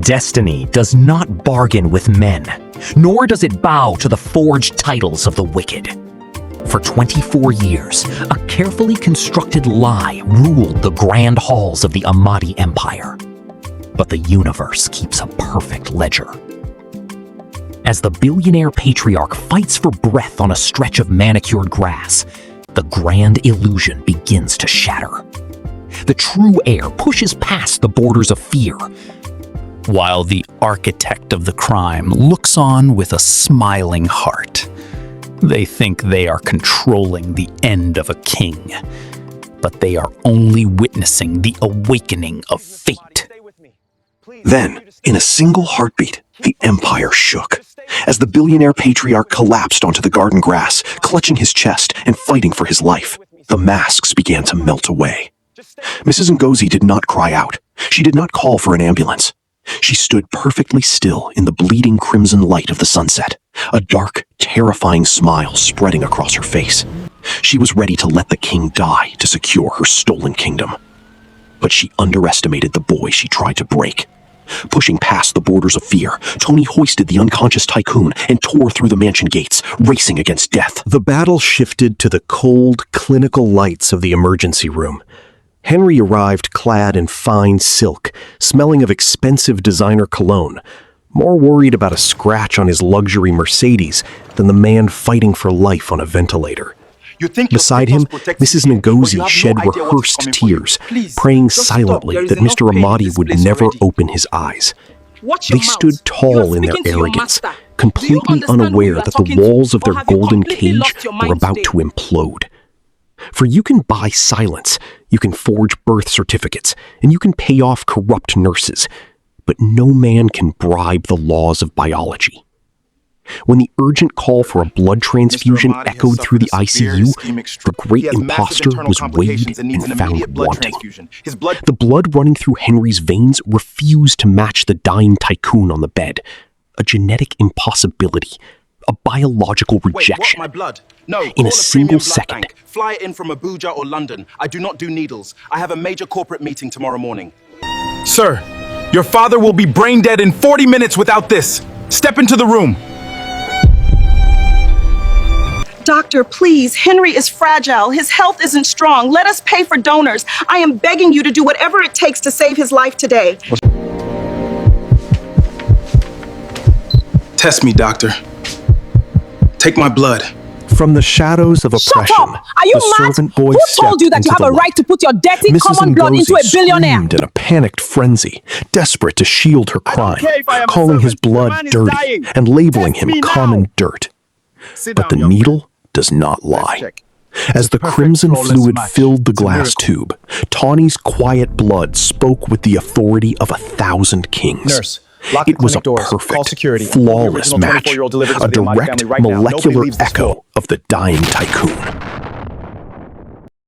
Destiny does not bargain with men, nor does it bow to the forged titles of the wicked. For 24 years, a carefully constructed lie ruled the grand halls of the Amadi Empire. But the universe keeps a perfect ledger. As the billionaire patriarch fights for breath on a stretch of manicured grass, the grand illusion begins to shatter. The true heir pushes past the borders of fear, while the architect of the crime looks on with a smiling heart. They think they are controlling the end of a king, but they are only witnessing the awakening of fate. Then, in a single heartbeat, the empire shook. As the billionaire patriarch collapsed onto the garden grass, clutching his chest and fighting for his life, the masks began to melt away. Mrs. Ngozi did not cry out. She did not call for an ambulance. She stood perfectly still in the bleeding crimson light of the sunset, a dark, terrifying smile spreading across her face. She was ready to let the king die to secure her stolen kingdom. But she underestimated the boy she tried to break. Pushing past the borders of fear, Tony hoisted the unconscious tycoon and tore through the mansion gates, racing against death. The battle shifted to the cold, clinical lights of the emergency room. Henry arrived clad in fine silk, smelling of expensive designer cologne, more worried about a scratch on his luxury Mercedes than the man fighting for life on a ventilator. Beside him, Mrs. Ngozi shed rehearsed tears, praying silently that Mr. Amadi would never open his eyes. They stood tall in their arrogance, completely unaware that the walls of their golden cage were about to implode. For you can buy silence, you can forge birth certificates, and you can pay off corrupt nurses, but no man can bribe the laws of biology. When the urgent call for a blood transfusion echoed through the ICU, the great imposter was weighed and found wanting. The blood running through Henry's veins refused to match the dying tycoon on the bed, a genetic impossibility, a biological rejection. Wait, what, my blood? No, in a single second. Bank. Fly it in from Abuja or London. I do not do needles. I have a major corporate meeting tomorrow morning. Sir, your father will be brain dead in 40 minutes without this. Step into the room. Doctor, please, Henry is fragile. His health isn't strong. Let us pay for donors. I am begging you to do whatever it takes to save his life today. Test me, doctor. Take my blood. From the shadows of oppression, Shut up! Are you the mad? servant boy Who stepped told you that you into have a the right to put your dirty Mrs. common blood into a Ngozi billionaire? screamed in a panicked frenzy, desperate to shield her crime, care if I am a calling his servant. The blood man is dirty dying. and labeling Test him me now. common dirt. But the down, young needle does not lie. check. As the perfect crimson flawless fluid match. filled the It's a glass miracle. tube, Tawny's quiet blood spoke with the authority of 1,000 kings. Nurse, lock the It was a clinic doors. Call perfect, security. flawless The original match, 24-year-old delivered to a the Amadi direct family right now. Nobody molecular leaves this floor. echo of the dying tycoon.